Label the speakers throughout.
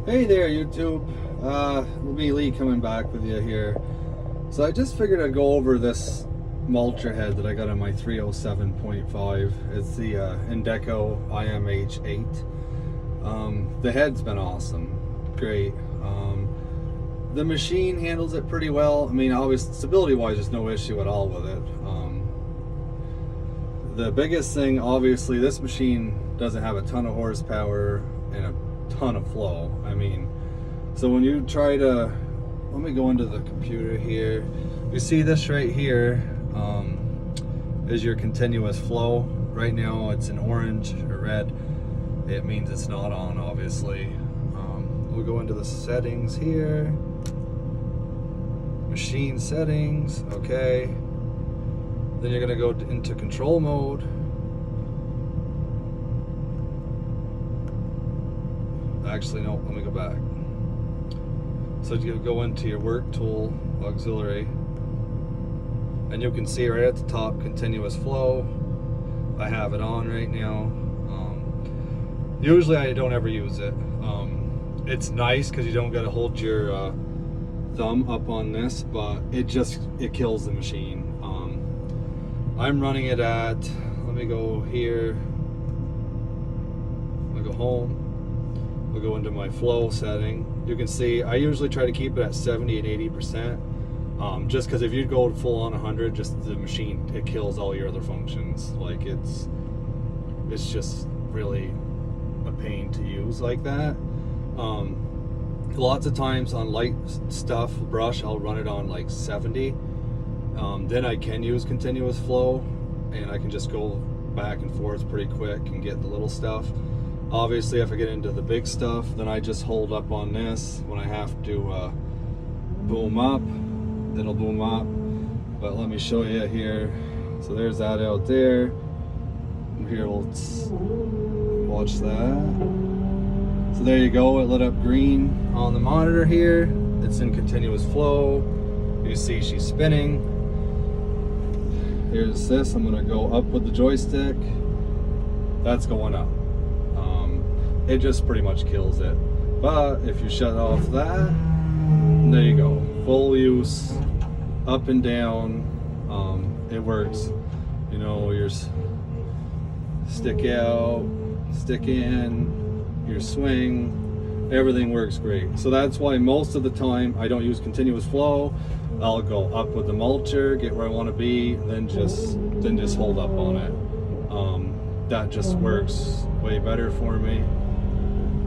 Speaker 1: Hey there, YouTube. Me, Lee, coming back with you here. So I just figured I'd go over this mulcher head that I got on my 307.5. It's the INDECO IMH8. The head's been awesome, great. The machine handles it pretty well. I mean, obviously, stability-wise, there's no issue at all with it. The biggest thing, obviously, this machine doesn't have a ton of horsepower and a ton of flow. I mean, so when you try to, let me go into the computer here. You see this right here is your continuous flow. Right now it's in orange or red. It means it's not on, obviously. We'll go into the settings here. Machine settings, okay. Then you're gonna go into control mode. Actually, no, let me go back. So you go into your work tool, auxiliary, and you can see right at the top, continuous flow. I have it on right now. Usually I don't ever use it. It's nice because you don't got to hold your thumb up on this, but it kills the machine. I'm running it at, let me go here, I'll go home. We'll go into my flow setting. You can see I usually try to keep it at 70 and 80%. Just because if you go full on 100, just the machine, it kills all your other functions. Like it's just really a pain to use like that. Lots of times on light stuff, brush, I'll run it on like 70. Then I can use continuous flow, and I can just go back and forth pretty quick and get the little stuff. Obviously, if I get into the big stuff, then I just hold up on this. When I have to boom up, it'll boom up. But let me show you here. So there's that out there. Here, let's watch that. So there you go, it lit up green on the monitor here. It's in continuous flow. You see she's spinning. Here's this, I'm gonna go up with the joystick. That's going up. It just pretty much kills it. But if you shut off that, there you go. Full use, up and down. It works. You know, your stick out, stick in, your swing, everything works great. So that's why most of the time I don't use continuous flow. I'll go up with the mulcher, get where I want to be, then just hold up on it. That just works way better for me.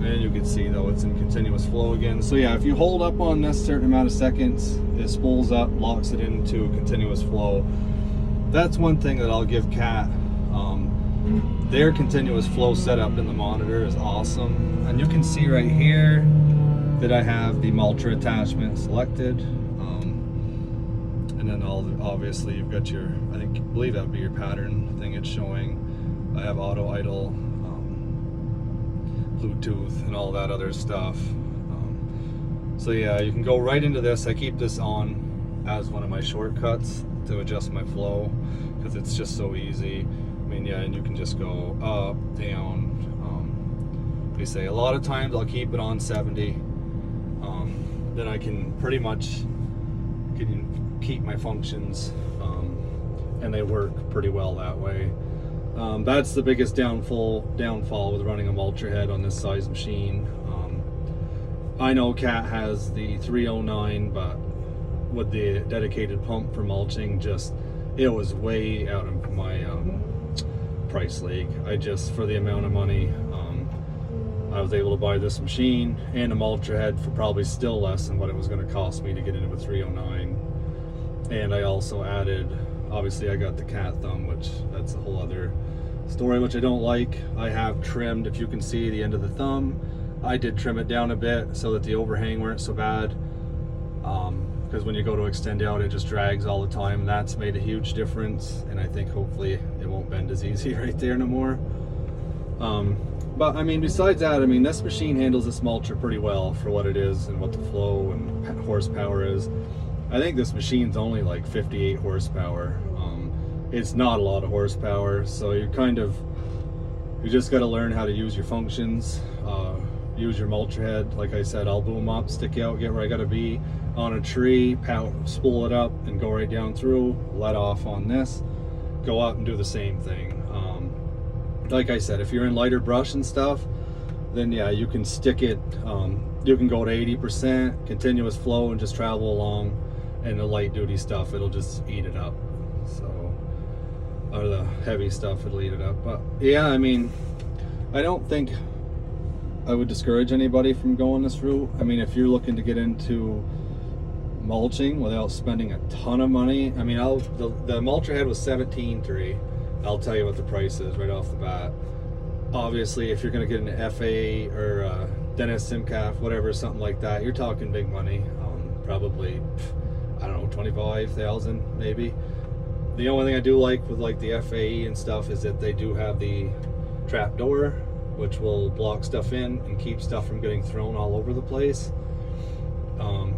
Speaker 1: And you can see though it's in continuous flow again. So yeah, if you hold up on this certain amount of seconds, it spools up, locks it into continuous flow. That's one thing that I'll give Cat. Their continuous flow setup in the monitor is awesome. And you can see right here that I have the mulcher attachment selected. And then obviously you've got your, I believe that would be your pattern thing it's showing. I have auto idle, Bluetooth, and all that other stuff. So yeah, you can go right into this. I keep this on as one of my shortcuts to adjust my flow because it's just so easy. I mean, yeah, and you can just go up, down. They say a lot of times I'll keep it on 70. Then I can pretty much keep my functions, and they work pretty well that way. That's the biggest downfall with running a mulcher head on this size machine. I know Cat has the 309, but with the dedicated pump for mulching, it was way out of my price league. For the amount of money, I was able to buy this machine and a mulcher head for probably still less than what it was going to cost me to get into a 309. And I also added, obviously I got the cat thumb, which that's a whole other story, which I don't like. I have trimmed, if you can see the end of the thumb, I did trim it down a bit so that the overhang weren't so bad. Because when you go to extend out, it just drags all the time. That's made a huge difference, and I think hopefully it won't bend as easy right there no more. But I mean, besides that, I mean, this machine handles this mulcher pretty well for what it is and what the flow and horsepower is. I think this machine's only like 58 horsepower. It's not a lot of horsepower, so you just got to learn how to use your functions. use your mulcher head. Like I said, I'll boom up, stick out, get where I gotta be on a tree, spool it up and go right down through, let off on this, go up and do the same thing. Like I said, if you're in lighter brush and stuff, then yeah, you can stick it, you can go to 80% continuous flow and just travel along, and the light duty stuff, it'll just eat it up. So, or the heavy stuff, it'll eat it up. But yeah, I mean, I don't think I would discourage anybody from going this route. I mean, if you're looking to get into mulching without spending a ton of money, I mean, the mulcher head was $17.3. I'll tell you what the price is right off the bat. Obviously, if you're going to get an FA or Dennis Simcaf, whatever, something like that, you're talking big money. Probably, I don't know, 25,000 maybe. The only thing I do like with like the FAE and stuff is that they do have the trap door, which will block stuff in and keep stuff from getting thrown all over the place.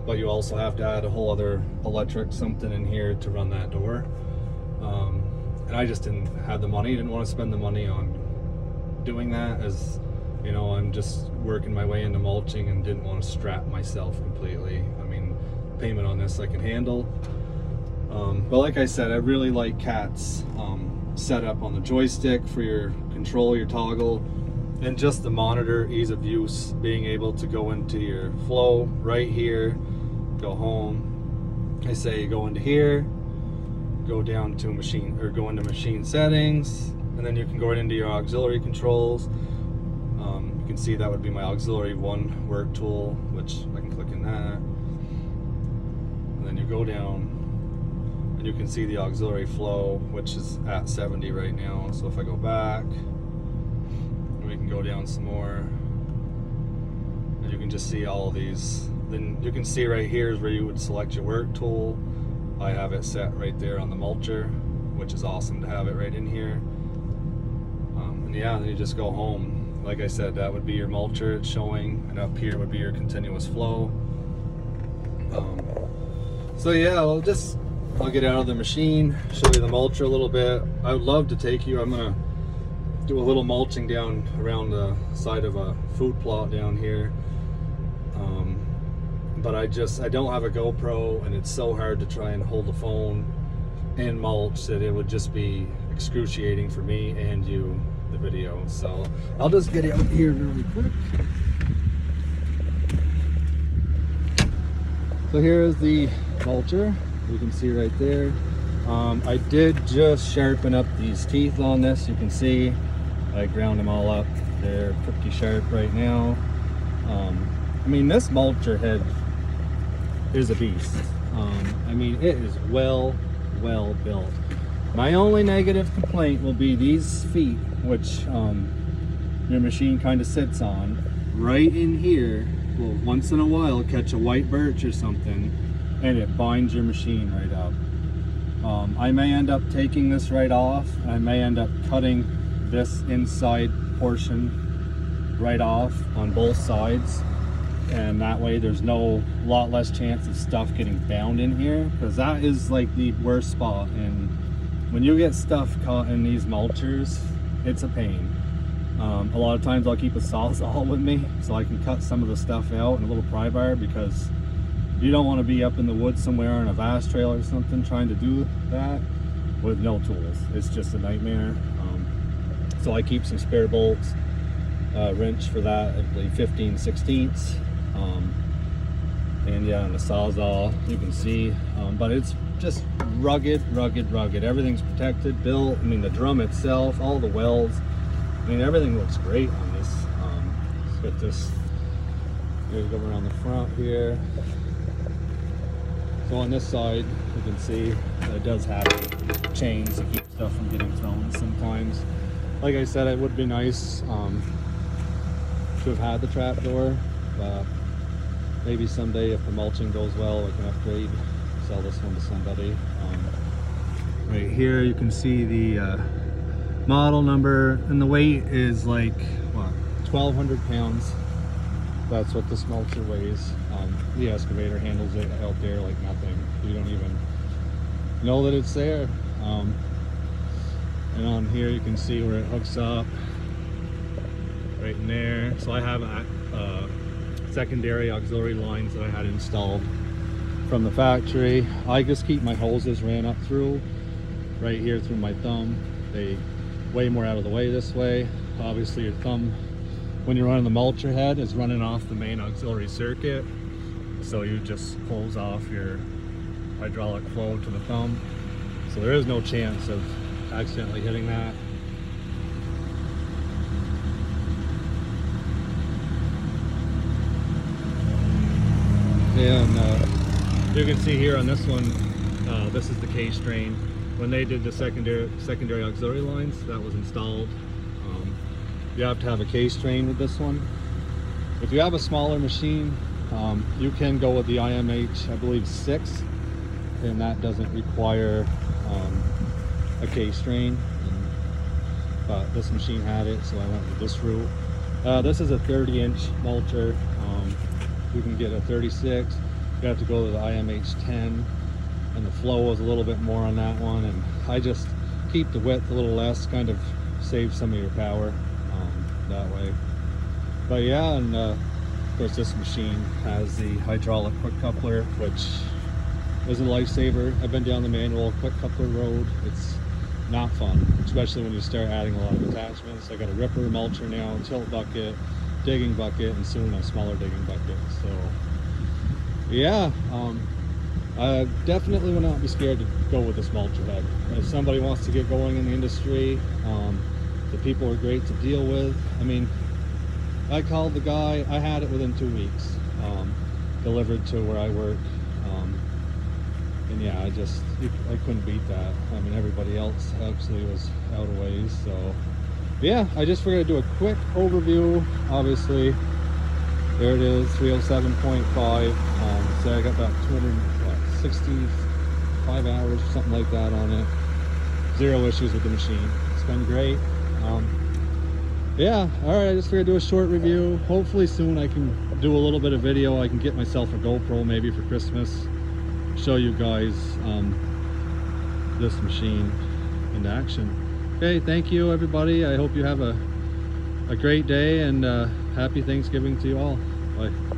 Speaker 1: But you also have to add a whole other electric something in here to run that door. And I just didn't have the money, didn't want to spend the money on doing that, as you know, I'm just working my way into mulching and didn't want to strap myself completely. I mean, payment on this I can handle. But like I said, I really like Cat's setup on the joystick for your control, your toggle, and just the monitor, ease of use, being able to go into your flow right here, go home. I say go into here, go down to machine, or go into machine settings, and then you can go right into your auxiliary controls. You can see that would be my auxiliary 1 work tool, which I can click in that. And then you go down and you can see the auxiliary flow, which is at 70 right now. So if I go back, we can go down some more, and you can just see all of these. Then you can see right here is where you would select your work tool. I have it set right there on the mulcher, which is awesome to have it right in here. And yeah, then you just go home. Like I said, that would be your mulcher, it's showing, and up here would be your continuous flow. So yeah, I'll get out of the machine, show you the mulcher a little bit. I would love to take you, I'm gonna do a little mulching down around the side of a food plot down here. But I don't have a GoPro, and it's so hard to try and hold the phone and mulch that it would just be excruciating for me and you, the video. So I'll just get out here really quick. So here is the mulcher, you can see right there. I did just sharpen up these teeth on this. You can see I ground them all up. They're pretty sharp right now. I mean, this mulcher head is a beast. I mean, it is well built. My only negative complaint will be these feet, which your machine kind of sits on. Right in here will once in a while catch a white birch or something, and it binds your machine right up. I may end up taking this right off. I may end up cutting this inside portion right off on both sides, and that way there's lot less chance of stuff getting bound in here, because that is like the worst spot. And when you get stuff caught in these mulchers, it's a pain. A lot of times I'll keep a sawzall with me so I can cut some of the stuff out in a little pry bar, because you don't want to be up in the woods somewhere on a vast trail or something trying to do that with no tools. It's just a nightmare. So I keep some spare bolts, wrench for that, I believe 15/16. And yeah, and the sawzall, you can see, but it's just rugged. Everything's protected, built. I mean, the drum itself, all the welds, I mean, everything looks great on this. Let's get this, here we go around the front here. So on this side, you can see that it does have chains to keep stuff from getting thrown sometimes. Like I said, it would be nice to have had the trap door, but maybe someday if the mulching goes well, we can upgrade, sell this one to somebody. Right here you can see the model number, and the weight is like, what, 1,200 pounds. That's what this mulcher weighs. The excavator handles it out there like nothing. You don't even know that it's there. And on here you can see where it hooks up, right in there. So I have secondary auxiliary lines that I had installed from the factory. I just keep my hoses ran up through right here through my thumb. They way more out of the way this way. Obviously your thumb, when you're running the mulcher head, is running off the main auxiliary circuit, so you just close off your hydraulic flow to the thumb, so there is no chance of accidentally hitting that. And you can see here on this one, this is the K-strain. When they did the secondary auxiliary lines, that was installed. You have to have a K-strain with this one. If you have a smaller machine, you can go with the IMH, I believe 6, and that doesn't require a K-strain. But this machine had it, so I went with this route. This is a 30-inch mulcher. You can get a 36. You have to go to the IMH 10, and the flow is a little bit more on that one. And I just keep the width a little less, kind of save some of your power that way. But yeah, and of course this machine has the hydraulic quick coupler, which is a lifesaver. I've been down the manual quick coupler road. It's not fun, especially when you start adding a lot of attachments. I got a ripper, mulcher now, tilt bucket, digging bucket, and soon a smaller digging bucket. So yeah, I definitely would not be scared to go with this mulcher head. If somebody wants to get going in the industry, the people are great to deal with. I mean, I called the guy, I had it within 2 weeks, delivered to where I work. And yeah, I couldn't beat that. I mean, everybody else actually was out of ways. So yeah, I just figured I'd do a quick overview. Obviously, there it is, 307.5. So I got about 265 hours or something like that on it. Zero issues with the machine. It's been great. Yeah, all right, I just figured I'd do a short review. Hopefully soon I can do a little bit of video. I can get myself a GoPro maybe for Christmas, show you guys this machine in action. Okay, thank you everybody. I hope you have a great day, and happy Thanksgiving to you all. Bye.